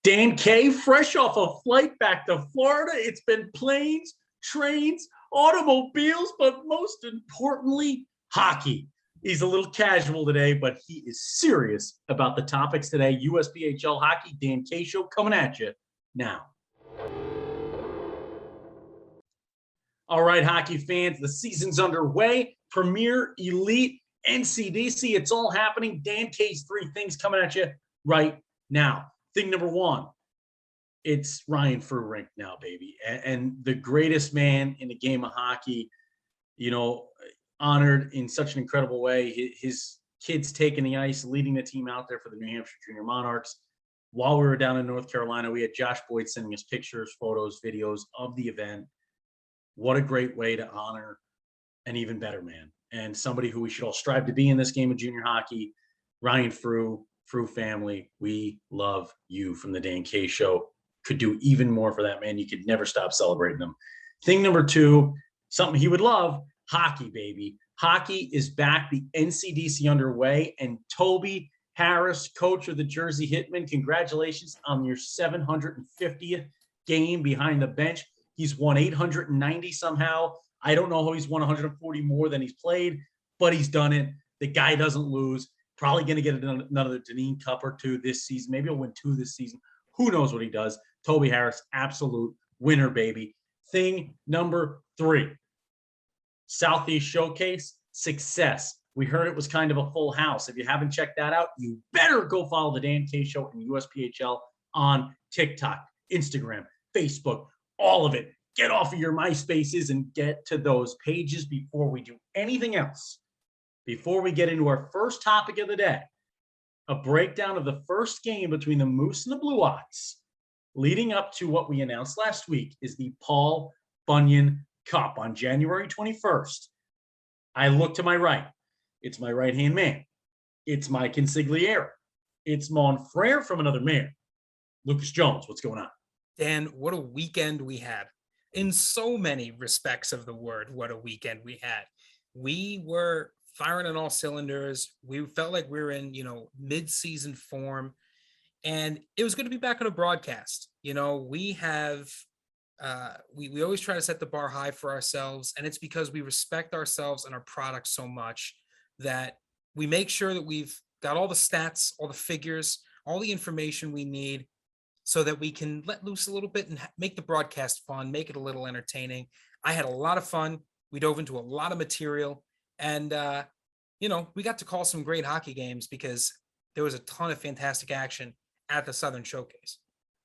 Dan K, fresh off a flight back to Florida. It's been planes, trains, automobiles, but most importantly, hockey. He's a little casual today, but he is serious about the topics today. USPHL Hockey, Dan K Show coming at you now. All right, hockey fans, the season's underway. Premier, Elite, NCDC, it's all happening. Dan K's three things coming at you right now. Thing number one, it's Ryan Fruerink now, baby. And the greatest man in the game of hockey, you know, honored in such an incredible way. His kids taking the ice, leading the team out there for the New Hampshire Junior Monarchs. While we were down in North Carolina, we had Josh Boyd sending us pictures, photos, videos of the event. What a great way to honor an even better man and somebody who we should all strive to be in this game of junior hockey. Ryan Fruh family, we love you from the Dan K Show. Could do even more for that man. You could never stop celebrating him. Thing number two, something he would love, hockey, baby. Hockey is back, the NCDC underway, and Toby Harris, coach of the Jersey Hitmen, congratulations on your 750th game behind the bench. He's won 890 somehow. I don't know how he's won 140 more than he's played, but he's done it. The guy doesn't lose. Probably going to get another Deneen Cup or two this season. Maybe he'll win 2 this season. Who knows what he does? Toby Harris, absolute winner, baby. Thing number 3, Southeast Showcase, success. We heard it was kind of a full house. If you haven't checked that out, you better go follow the Dan K Show and USPHL on TikTok, Instagram, Facebook, all of it. Get off of your MySpaces and get to those pages before we do anything else. Before we get into our first topic of the day, a breakdown of the first game between the Moose and the Blue Ox, leading up to what we announced last week, is the Paul Bunyan Cup on January 21st. I look to my right. It's my right-hand man. It's my consigliere. It's mon frere from another man. Lucas Jones, what's going on? Dan, what a weekend we had. In so many respects of the word, what a weekend we had. We were firing on all cylinders. We felt like we were in, mid-season form, and it was good to be back on a broadcast. We have, we always try to set the bar high for ourselves, and it's because we respect ourselves and our product so much that we make sure that we've got all the stats, all the figures, all the information we need, so that we can let loose a little bit and make the broadcast fun, make it a little entertaining. I had a lot of fun. We dove into a lot of material, and, we got to call some great hockey games because there was a ton of fantastic action at the Southern Showcase.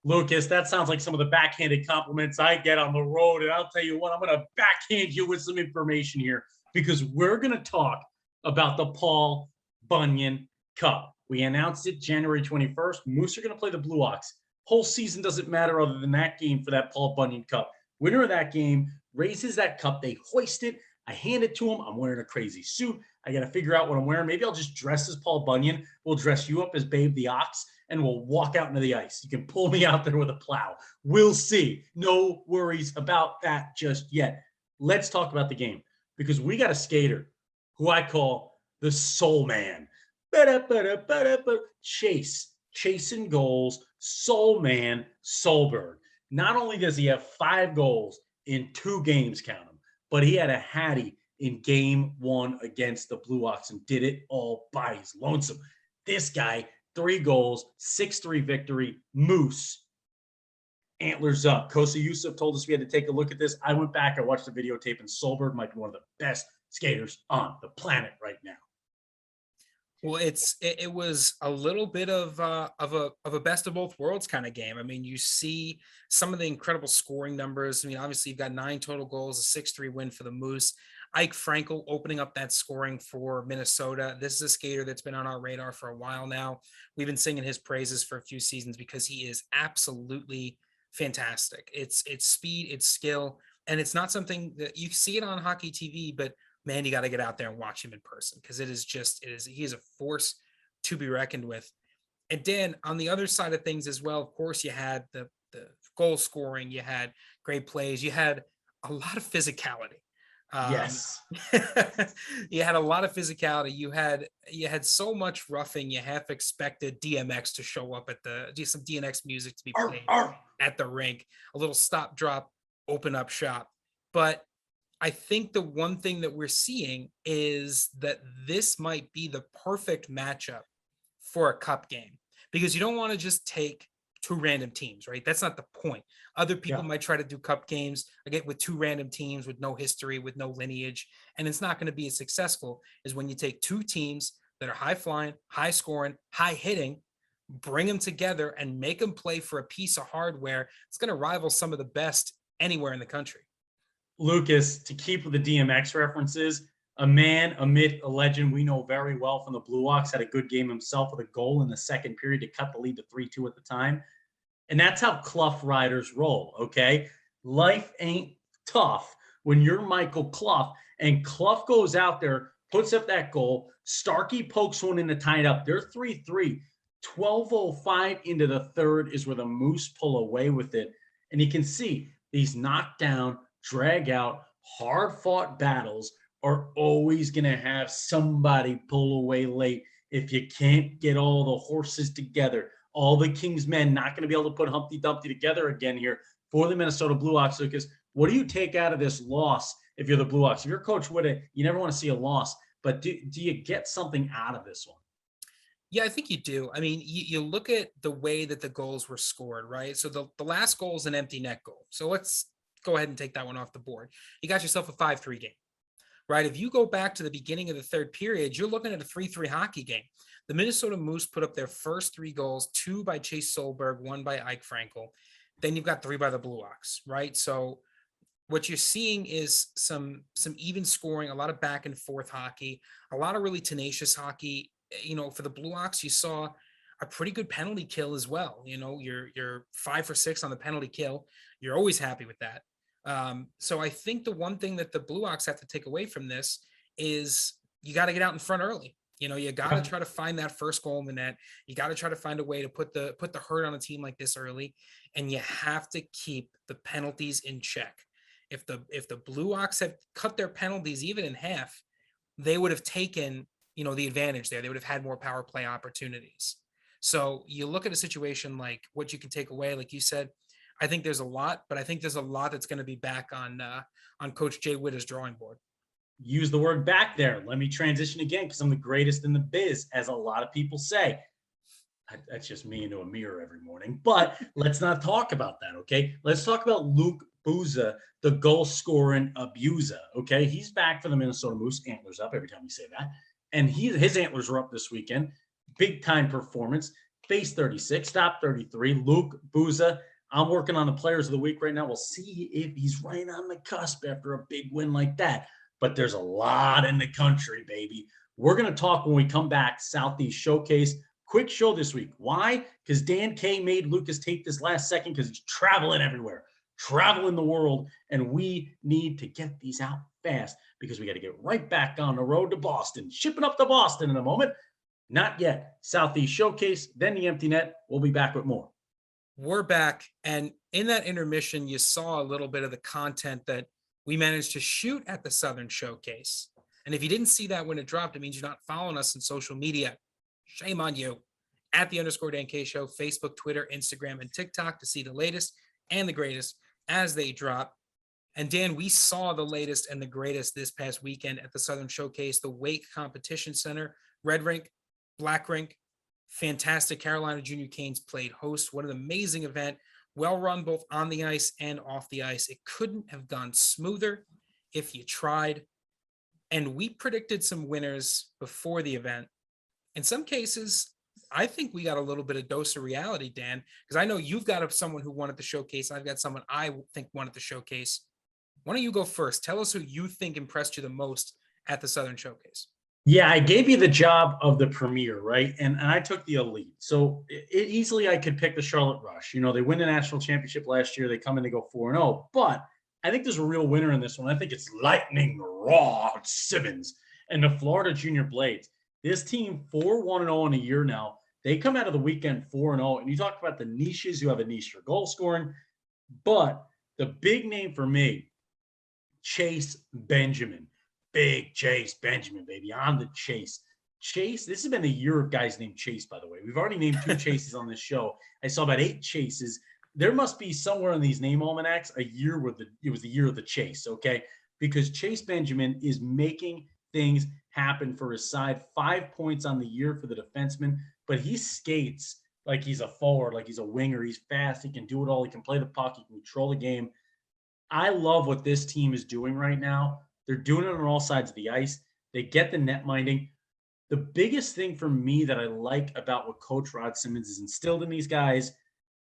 Lucas, that sounds like some of the backhanded compliments I get on the road, and I'll tell you what, I'm going to backhand you with some information here because we're going to talk about the Paul Bunyan Cup. We announced it January 21st. Moose are going to play the Blue Ox. Whole season doesn't matter other than that game for that Paul Bunyan Cup. Winner of that game raises that cup. They hoist it. I hand it to him. I'm wearing a crazy suit. I got to figure out what I'm wearing. Maybe I'll just dress as Paul Bunyan. We'll dress you up as Babe the Ox, and we'll walk out into the ice. You can pull me out there with a plow. We'll see. No worries about that just yet. Let's talk about the game because we got a skater who I call the Soul Man. Chasing goals, Soul Man, Solberg. Not only does he have 5 goals in 2 games, count them, but he had a hattie in game 1 against the Blue Ox and did it all by his lonesome. This guy, 3 goals, 6-3 victory, Moose, antlers up. Kosa Yusuf told us we had to take a look at this. I went back, I watched the videotape, and Solberg might be one of the best skaters on the planet right now. Well, it was a little bit of a best of both worlds kind of game. I mean, you see some of the incredible scoring numbers. I mean, obviously you've got 9 total goals, a 6-3 win for the Moose. Ike Frankel opening up that scoring for Minnesota. This is a skater that's been on our radar for a while now. We've been singing his praises for a few seasons because he is absolutely fantastic. It's speed, it's skill, and it's not something that you see it on hockey TV, but man, you got to get out there and watch him in person because he is a force to be reckoned with. And Dan, on the other side of things as well, of course, you had the goal scoring, you had great plays, you had a lot of physicality. Um, Yes. you had a lot of physicality. You had so much roughing. You half expected DMX to show up some DMX music to be Arr, played arr. at the rink. A little stop, drop, open up shop. But I think the one thing that we're seeing is that this might be the perfect matchup for a cup game, because you don't want to just take two random teams, right? That's not the point. Other people Yeah. might try to do cup games again with two random teams with no history, with no lineage, and it's not going to be as successful as when you take two teams that are high flying, high scoring, high hitting, bring them together and make them play for a piece of hardware. It's going to rival some of the best anywhere in the country. Lucas, to keep with the DMX references, a man, a myth, a legend we know very well from the Blue Hawks, had a good game himself with a goal in the second period to cut the lead to 3-2 at the time. And that's how Clough riders roll, okay? Life ain't tough when you're Michael Clough, and Clough goes out there, puts up that goal. Starkey pokes one in to tie it up. They're 3-3. 12:05 into the third is where the Moose pull away with it. And you can see these knockdown, drag out, hard fought battles are always going to have somebody pull away late. If you can't get all the horses together, all the King's men not going to be able to put Humpty Dumpty together again here for the Minnesota Blue Hawks. Lucas, what do you take out of this loss if you're the Blue Hawks? If you're Coach Witte, you never want to see a loss, but do you get something out of this one? Yeah, I think you do. I mean, you look at the way that the goals were scored, right? So the last goal is an empty net goal. So let's go ahead and take that one off the board. You got yourself a 5-3 game, right? If you go back to the beginning of the third period, you're looking at a 3-3 hockey game. The Minnesota Moose put up their first three goals, two by Chase Solberg, one by Ike Frankel. Then you've got three by the Blue Hawks, right? So what you're seeing is some even scoring, a lot of back and forth hockey, a lot of really tenacious hockey. For the Blue Hawks, you saw a pretty good penalty kill as well. You're 5 for 6 on the penalty kill. You're always happy with that. So I think the one thing that the Blue Hawks have to take away from this is you got to get out in front early. You got to try to find that first goal in the net. You got to try to find a way to put the hurt on a team like this early, and you have to keep the penalties in check. If the Blue Hawks had cut their penalties even in half, they would have taken the advantage there. They would have had more power play opportunities. So you look at a situation like what you can take away, like you said. I think there's a lot, but I think there's a lot that's going to be back on Coach Jay Witte's drawing board. Use the word back there. Let me transition again because I'm the greatest in the biz, as a lot of people say. That's just me into a mirror every morning. But let's not talk about that, okay? Let's talk about Luke Booza, the goal-scoring abuser, okay? He's back for the Minnesota Moose. Antlers up every time we say that. And his antlers were up this weekend. Big-time performance. Face 36, stop 33. Luke Booza. I'm working on the players of the week right now. We'll see if he's right on the cusp after a big win like that. But there's a lot in the country, baby. We're going to talk when we come back, Southeast Showcase. Quick show this week. Why? Because Dan K made Lucas tape this last second because he's traveling everywhere, traveling the world, and we need to get these out fast because we got to get right back on the road to Boston. Shipping up to Boston in a moment. Not yet. Southeast Showcase, then the Empty Net. We'll be back with more. We're back, and in that intermission, you saw a little bit of the content that we managed to shoot at the Southern Showcase. And if you didn't see that when it dropped, it means you're not following us on social media. Shame on you. At the _Dan Show, Facebook, Twitter, Instagram, and TikTok to see the latest and the greatest as they drop. And Dan, we saw the latest and the greatest this past weekend at the Southern Showcase, the Wake Competition Center, red rink, black rink, fantastic. Carolina Junior Canes played host. What an amazing event. Well run both on the ice and off the ice. It couldn't have gone smoother if you tried. And we predicted some winners before the event. In some cases, I think we got a little bit of dose of reality, Dan, because I know you've got someone who won at the showcase. I've got someone I think won at the showcase. Why don't you go first? Tell us who you think impressed you the most at the Southern Showcase. Yeah, I gave you the job of the premier, right? And I took the elite. So easily I could pick the Charlotte Rush. They win the national championship last year. They come in, they go 4-0. But I think there's a real winner in this one. I think it's Lightning Rod Simmons and the Florida Junior Blades. This team 4-1-0 in a year now. They come out of the weekend 4-0. And you talk about the niches. You have a niche for goal scoring. But the big name for me Chase Benjamin. Big Chase Benjamin, baby, on the chase. Chase, this has been a year of guys named Chase, by the way. We've already named 2 Chases on this show. I saw about 8 Chases. There must be somewhere in these name almanacs a year where it was the year of the chase, okay? Because Chase Benjamin is making things happen for his side. 5 points on the year for the defenseman, but he skates like he's a forward, like he's a winger. He's fast. He can do it all. He can play the puck. He can control the game. I love what this team is doing right now. They're doing it on all sides of the ice. They get the net minding. The biggest thing for me that I like about what Coach Rod Simmons has instilled in these guys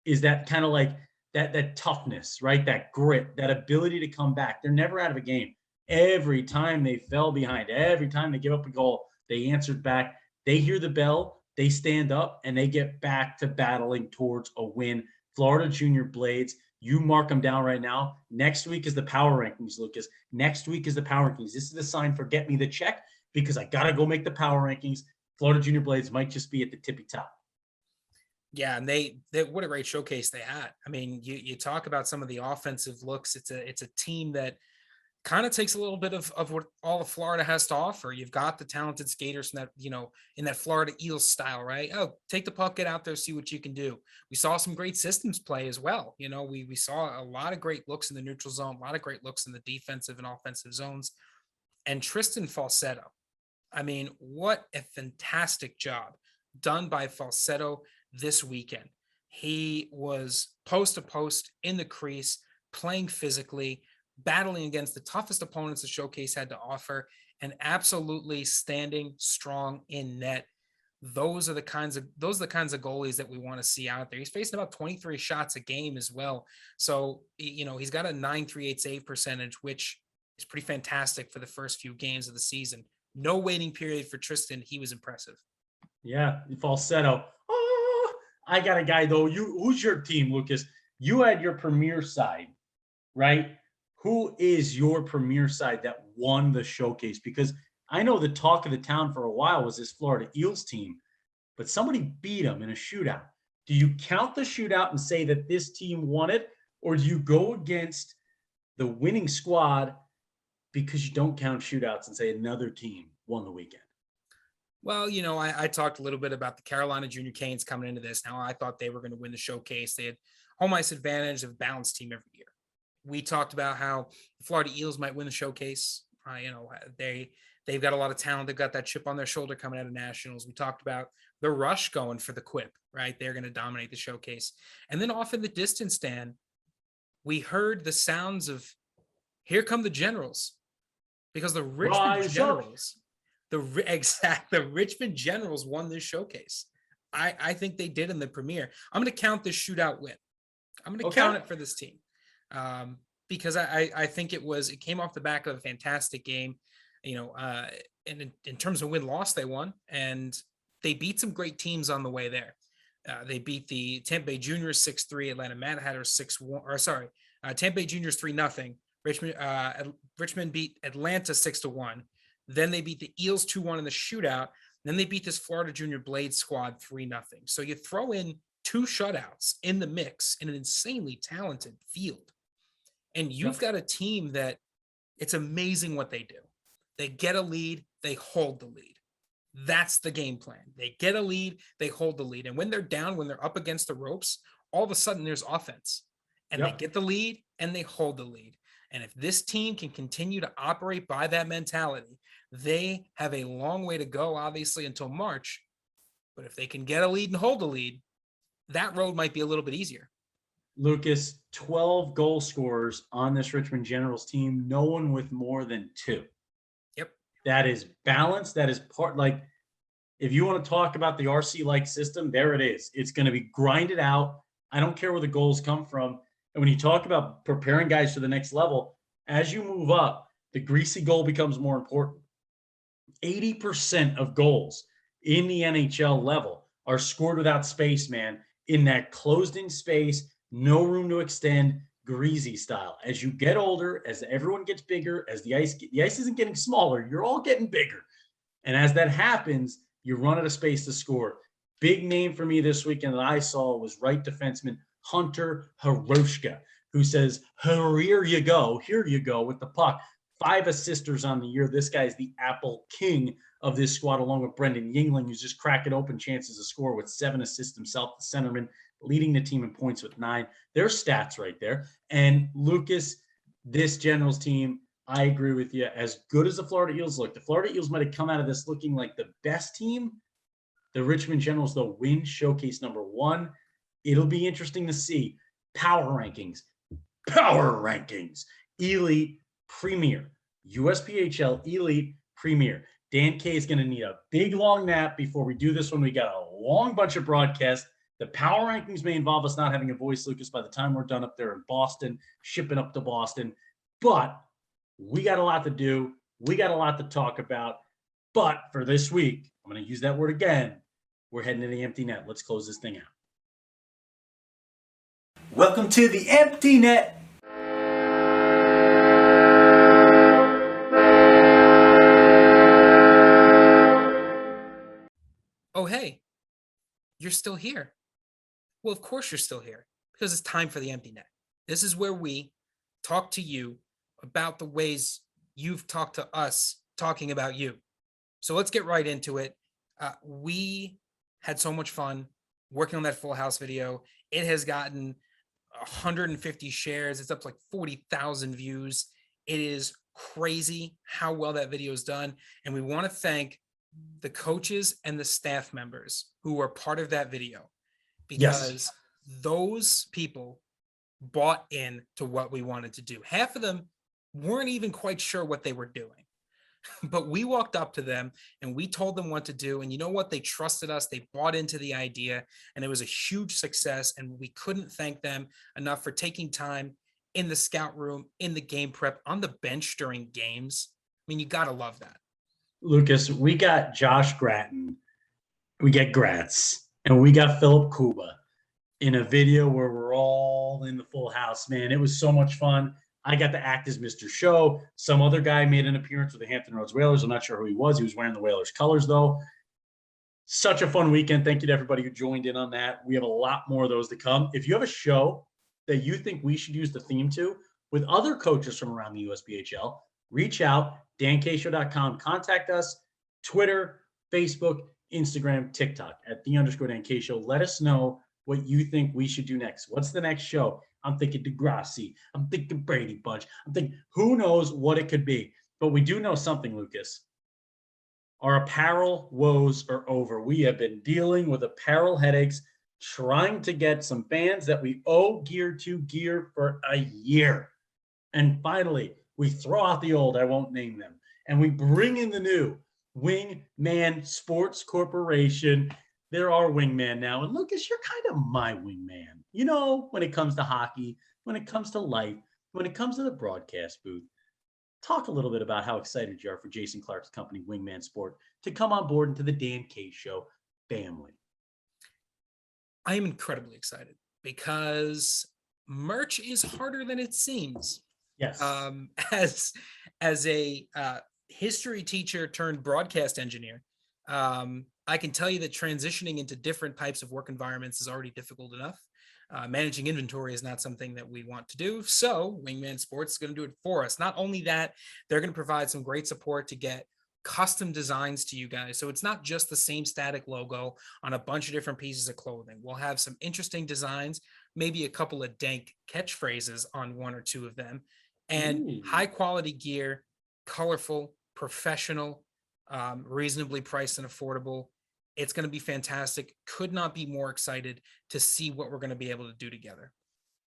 is that kind of like that toughness, right? That grit, that ability to come back. They're never out of a game. Every time they fell behind, every time they give up a goal, they answered back. They hear the bell, they stand up, and they get back to battling towards a win. Florida Junior Blades, you mark them down right now. Next week is the power rankings, Lucas. Next week is the power rankings. This is the sign for get me the check because I got to go make the power rankings. Florida Junior Blades might just be at the tippy top. Yeah, and they what a great showcase they had. I mean, you talk about some of the offensive looks. It's a team that kind of takes a little bit of what all of Florida has to offer. You've got the talented skaters in that, in that Florida Eels style, right? Oh, take the puck, get out there, see what you can do. We saw some great systems play as well. We saw a lot of great looks in the neutral zone, a lot of great looks in the defensive and offensive zones. And Tristan Falsetto, I mean, what a fantastic job done by Falsetto this weekend. He was post to post in the crease, playing physically, battling against the toughest opponents the showcase had to offer, and absolutely standing strong in net. Those are the kinds of goalies that we want to see out there. He's facing about 23 shots a game as well. So, he's got a .938 save percentage, which is pretty fantastic for the first few games of the season. No waiting period for Tristan. He was impressive. Yeah, Falsetto. Oh, I got a guy though. Who's your team, Lucas? You had your premier side, right? Who is your premier side that won the showcase? Because I know the talk of the town for a while was this Florida Eels team, but somebody beat them in a shootout. Do you count the shootout and say that this team won it, or do you go against the winning squad because you don't count shootouts and say another team won the weekend? Well, I talked a little bit about the Carolina Junior Canes coming into this. Now, I thought they were going to win the showcase. They had home ice advantage of a balanced team every year. We talked about how the Florida Eels might win the showcase. They've got a lot of talent. They've got that chip on their shoulder coming out of nationals. We talked about the Rush going for the quip, right? They're going to dominate the showcase. And then off in the distance, Dan, we heard the sounds of "Here Come the Generals," because the Richmond Generals, the Richmond Generals won this showcase. I think they did in the premiere. I'm going to count this shootout win. I'm going to count it for this team. Because I think it came off the back of a fantastic game, and in terms of win-loss, they won, and they beat some great teams on the way there. They beat the Tampa Bay Juniors 6-3, Atlanta Mad Hatters 6-1, Tampa Bay Juniors 3-0. Richmond beat Atlanta 6-1. Then they beat the Eels 2-1 in the shootout. Then they beat this Florida Junior Blades squad 3-0. So you throw in 2 shutouts in the mix in an insanely talented field. And you've got a team that it's amazing what they do. They get a lead, they hold the lead. That's the game plan. They get a lead, they hold the lead. And when they're down, when they're up against the ropes, all of a sudden there's offense. And they get the lead and they hold the lead. And if this team can continue to operate by that mentality, they have a long way to go, obviously, until March. But if they can get a lead and hold the lead, that road might be a little bit easier. Lucas, 12 goal scorers on this Richmond Generals team, no one with more than 2. Yep. That is balanced. That is if you want to talk about the RC-like system, there it is. It's going to be grinded out. I don't care where the goals come from. And when you talk about preparing guys for the next level, as you move up, the greasy goal becomes more important. 80% of goals in the NHL level are scored without space, man, in that closed-in space, no room to extend, greasy style. As you get older, as everyone gets bigger, as the ice isn't getting smaller, you're all getting bigger. And as that happens, you run out of space to score. Big name for me this weekend that I saw was right defenseman Hunter Hiroshka, who says, here you go with the puck. 5 assisters on the year. This guy's the Apple King of this squad, along with Brendan Yingling, who's just cracking open chances to score with 7 assists himself, the centerman, leading the team in points with 9. There's stats right there. And Lucas, this Generals team, I agree with you. As good as the Florida Eagles look, the Florida Eagles might have come out of this looking like the best team. The Richmond Generals, though, win showcase number 1. It'll be interesting to see. Power rankings, Elite, Premier, USPHL Elite, Premier. Dan K is going to need a big, long nap before we do this one. We got a long bunch of broadcasts. The power rankings may involve us not having a voice, Lucas, by the time we're done up there in Boston, shipping up to Boston. But we got a lot to do. We got a lot to talk about. But for this week, I'm going to use that word again. We're heading to the empty net. Let's close this thing out. Welcome to the empty net. Oh, hey, you're still here. Well, of course you're still here, because it's time for the empty net. This is where we talk to you about the ways you've talked to us talking about you. So let's get right into it. We had so much fun working on that Full House video. It has gotten 150 shares. It's up to like 40,000 views. It is crazy how well that video is done. And we want to thank the coaches and the staff members who were part of that video, because those people bought in to what we wanted to do. Half of them weren't even quite sure what they were doing, but we walked up to them and we told them what to do. And you know what? They trusted us. They bought into the idea, and it was a huge success. And we couldn't thank them enough for taking time in the scout room, in the game prep, on the bench during games. I mean, you got to love that. Lucas, we got Josh Gratton, we get Gratz, and we got Philip Kuba in a video where we're all in the Full House, man. It was so much fun. I got to act as Mr. Show. Some other guy made an appearance with the Hampton Roads Whalers. I'm not sure who he was. He was wearing the Whalers colors, though. Such a fun weekend. Thank you to everybody who joined in on that. We have a lot more of those to come. If you have a show that you think we should use the theme to with other coaches from around the USPHL, reach out, dankshow.com. Contact us, Twitter, Facebook, Instagram, TikTok at @the_Dan Show. Let us know what you think we should do next. What's the next show? I'm thinking Degrassi. I'm thinking Brady Bunch. I'm thinking, who knows what it could be. But we do know something, Lucas. Our apparel woes are over. We have been dealing with apparel headaches, trying to get some fans that we owe gear for a year. And finally, we throw out the old, I won't name them, and we bring in the new Wingman Sports Corporation. They're our wingman now. And Lucas, you're kind of my wingman. You know, when it comes to hockey, when it comes to life, when it comes to the broadcast booth. Talk a little bit about how excited you are for Jason Clark's company, Wingman Sport, to come on board into the Dan K Show family. I am incredibly excited because merch is harder than it seems. Yes. As a history teacher turned broadcast engineer, I can tell you that transitioning into different types of work environments is already difficult enough. Managing inventory is not something that we want to do. So Wingman Sports is going to do it for us. Not only that, they're going to provide some great support to get custom designs to you guys. So it's not just the same static logo on a bunch of different pieces of clothing. We'll have some interesting designs, maybe a couple of dank catchphrases on 1 or 2 of them, and high quality gear, colorful, professional, reasonably priced and affordable. It's going to be fantastic. Could not be more excited to see what we're going to be able to do together.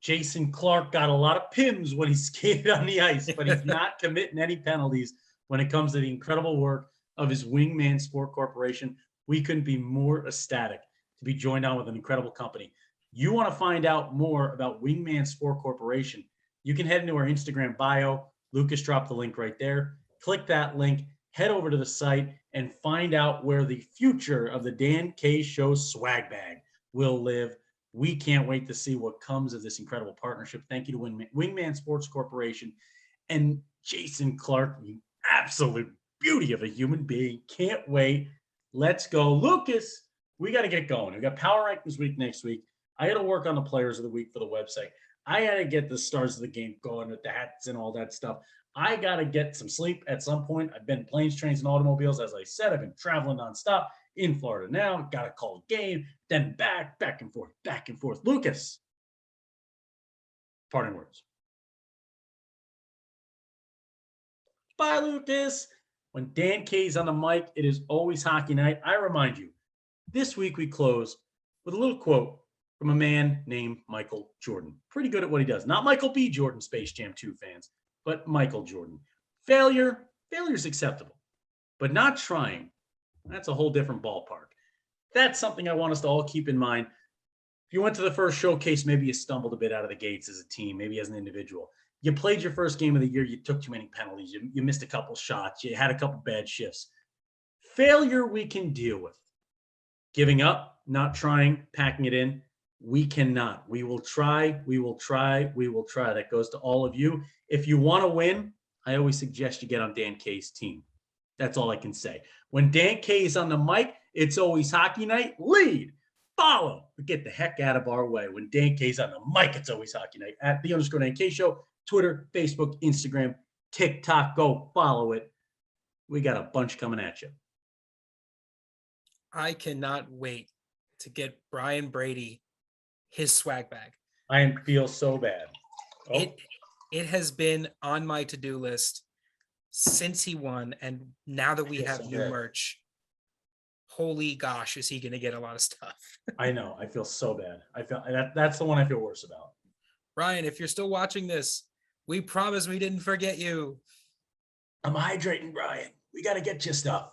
Jason Clark got a lot of pims when he skated on the ice, but he's not committing any penalties when it comes to the incredible work of his Wingman Sport Corporation. We couldn't be more ecstatic to be joined on with an incredible company. You want to find out more about Wingman Sport Corporation, you can head into our Instagram bio. Lucas dropped the link right there. Click that link, head over to the site, and find out where the future of the Dan K Show swag bag will live. We can't wait to see what comes of this incredible partnership. Thank you to Wingman Sports Corporation and Jason Clark, the absolute beauty of a human being. Can't wait. Let's go. Lucas, we got to get going. We got Power Rankings week next week. I got to work on the players of the week for the website. I got to get the stars of the game going with the hats and all that stuff. I got to get some sleep at some point. I've been planes, trains, and automobiles. As I said, I've been traveling nonstop in Florida now. Got to call a game, then back and forth, back and forth. Lucas, parting words. Bye, Lucas. When Dan K's on the mic, it is always hockey night. I remind you, this week we close with a little quote from a man named Michael Jordan. Pretty good at what he does. Not Michael B. Jordan, Space Jam 2 fans, but Michael Jordan. Failure is acceptable, but not trying, that's a whole different ballpark. That's something I want us to all keep in mind. If you went to the first showcase, maybe you stumbled a bit out of the gates as a team, maybe as an individual. You played your first game of the year, you took too many penalties, you missed a couple shots, you had a couple bad shifts. Failure we can deal with. Giving up, not trying, packing it in, we cannot. We will try. That goes to all of you. If you want to win, I always suggest you get on Dan K's team. That's all I can say. When Dan K is on the mic, it's always hockey night. Lead, follow, but get the heck out of our way. When Dan K's on the mic, it's always hockey night. At _Dan K Show, Twitter, Facebook, Instagram, TikTok. Go follow it. We got a bunch coming at you. I cannot wait to get Brian Brady his swag bag. I feel so bad. Oh. It has been on my to-do list since he won, and now that we have new merch, holy gosh, is he going to get a lot of stuff. I know. I feel so bad. That's the one I feel worse about. Brian, if you're still watching this, we promise we didn't forget you. I'm hydrating, Brian. We got to get you stuff.